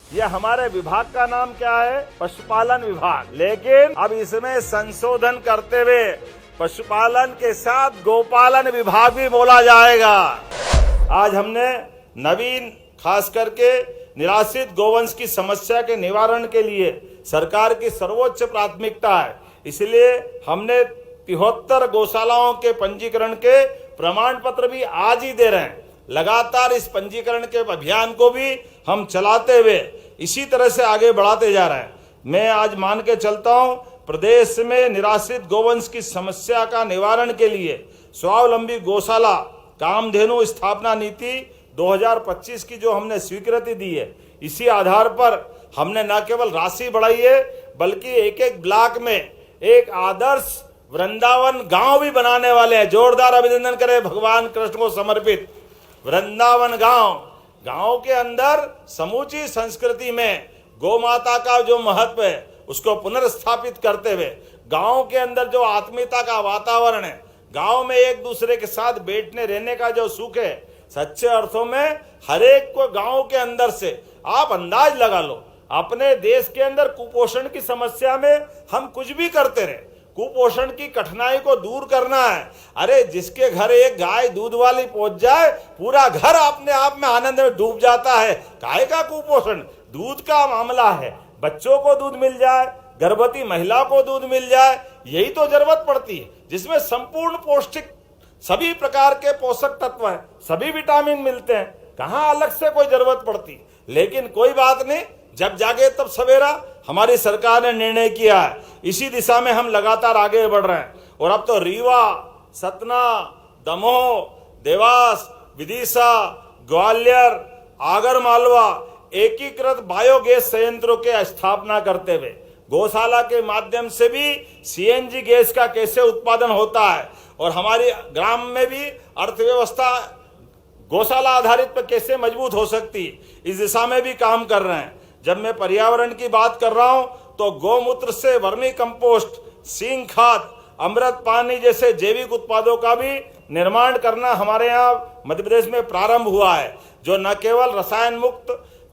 ये हमारे विभाग का नाम क्या है? पशुपालन विभाग। लेकिन अब इसमें संशोधन करते हुए पशुपालन के साथ गोपालन विभाग भी बोला जाएगा। आज हमने नवीन खास करके निराश्रित गोवंश की समस्या के निवारण के लिए सरकार की सर्वोच्च प्राथमिकता है, इसलिए हमने 73 गौशालाओं के पंजीकरण के प्रमाण पत्र भी आज ही दे रहे हैं। लगातार इस पंजीकरण के अभियान को भी हम चलाते हुए इसी तरह से आगे बढ़ाते जा रहे हैं। मैं आज मान के चलता हूं, प्रदेश में निराश्रित गोवंश की समस्या का निवारण के लिए स्वावलंबी गौशाला कामधेनु स्थापना नीति 2025 की जो हमने स्वीकृति दी है, इसी आधार पर हमने न केवल राशि बढ़ाई है बल्कि एक एक ब्लॉक में एक आदर्श वृंदावन गांव भी बनाने वाले हैं। जोरदार अभिनंदन करें भगवान कृष्ण को समर्पित वृंदावन गांव के अंदर समूची संस्कृति में गौ माता का जो महत्व है उसको पुनर्स्थापित करते हुए गांव के अंदर जो आत्मीयता का वातावरण है, गांव में एक दूसरे के साथ बैठने रहने का जो सुख है, सच्चे अर्थों में हर एक को गांव के अंदर से आप अंदाज लगा लो। अपने देश के अंदर कुपोषण की समस्या में हम कुछ भी करते रहे, कुपोषण की कठिनाई को दूर करना है। अरे जिसके घर एक गाय दूध वाली पहुंच जाए, पूरा घर अपने आप में आनंद में डूब जाता है। गाय का कुपोषण दूध का मामला है, बच्चों को दूध मिल जाए, गर्भवती महिला को दूध मिल जाए, यही तो जरूरत पड़ती है, जिसमें संपूर्ण पौष्टिक सभी प्रकार के पोषक तत्व हैं, सभी विटामिन मिलते हैं। कहाँ अलग से कोई जरूरत पड़ती। लेकिन कोई बात नहीं, जब जागे तब सवेरा हमारी सरकार ने निर्णय किया है, इसी दिशा में हम लगातार आगे बढ़ रहे हैं। और अब तो रीवा, सतना, दमोह, देवास, विदिशा, ग्वालियर, आगर मालवा एकीकृत बायोगैस संयंत्रों के स्थापना करते हुए गौशाला के माध्यम से भी सीएनजी गैस का कैसे उत्पादन होता है और हमारी ग्राम में भी अर्थव्यवस्था गौशाला आधारित पर कैसे मजबूत हो सकती है, इस दिशा में भी काम कर रहे हैं। जब मैं पर्यावरण की बात कर रहा हूं तो गौमूत्र से वर्मी कंपोस्ट, सींग खाद, अमृत पानी जैसे जैविक उत्पादों का भी निर्माण करना हमारे यहाँ मध्य प्रदेश में प्रारंभ हुआ है, जो न केवल रसायन मुक्त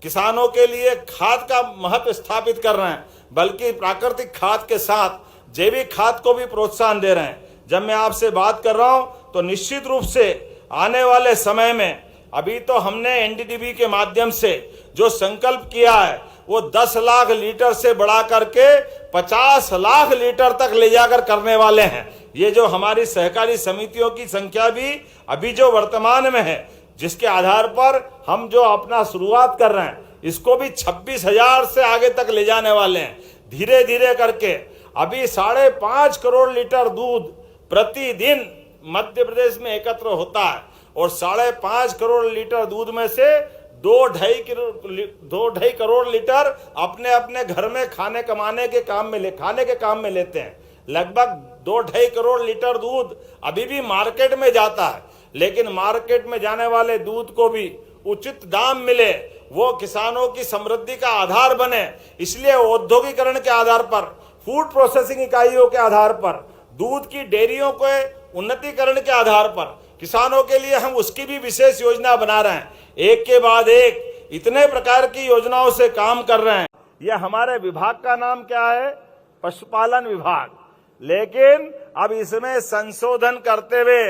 किसानों के लिए खाद का महत्व स्थापित कर रहे हैं बल्कि प्राकृतिक खाद के साथ जैविक खाद को भी प्रोत्साहन दे रहे हैं। जब मैं आपसे बात कर रहा हूं तो निश्चित रूप से आने वाले समय में अभी तो हमने एनडीडीबी के माध्यम से जो संकल्प किया है वो 10 लाख लीटर से बढ़ा करके 50 लाख लीटर तक ले जाकर करने वाले हैं। ये जो हमारी सहकारी समितियों की संख्या भी अभी जो वर्तमान में है, जिसके आधार पर हम जो अपना शुरुआत कर रहे हैं, इसको भी 26,000 से आगे तक ले जाने वाले हैं। धीरे धीरे करके अभी 5.5 करोड़ लीटर दूध प्रतिदिन मध्य प्रदेश में एकत्र होता है और 5.5 करोड़ लीटर दूध में से 2.5 करोड़ लीटर अपने अपने घर में खाने के काम में लेते हैं। लगभग 2.5 करोड़ लीटर दूध अभी भी मार्केट में जाता है, लेकिन मार्केट में जाने वाले दूध को भी उचित दाम मिले, वो किसानों की समृद्धि का आधार बने। इसलिए औद्योगिकरण के आधार पर, फूड प्रोसेसिंग इकाइयों के आधार पर, दूध की डेयरियों के उन्नतीकरण के आधार पर किसानों के लिए हम उसकी भी विशेष योजना बना रहे हैं। एक के बाद एक इतने प्रकार की योजनाओं से काम कर रहे हैं। यह हमारे विभाग का नाम क्या है? पशुपालन विभाग। लेकिन अब इसमें संशोधन करते हुए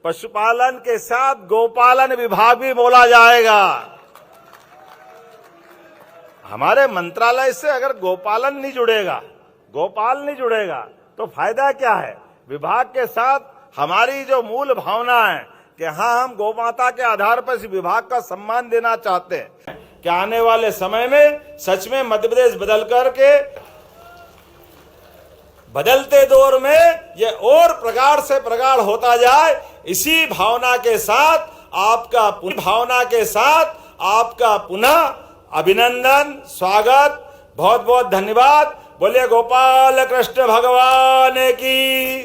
पशुपालन के साथ गोपालन विभाग भी बोला जाएगा। हमारे मंत्रालय से अगर गोपालन नहीं जुड़ेगा, गोपाल नहीं जुड़ेगा तो फायदा क्या है? विभाग के साथ हमारी जो मूल भावना है कि हाँ, हम गौ माता के आधार पर इस विभाग का सम्मान देना चाहते हैं कि आने वाले समय में सच में मध्य प्रदेश बदलते दौर में ये और प्रगाढ़ से प्रगाढ़ होता जाए, इसी भावना के साथ आपका पुनः अभिनंदन, स्वागत, बहुत बहुत धन्यवाद। बोलिए गोपाल कृष्ण भगवान की।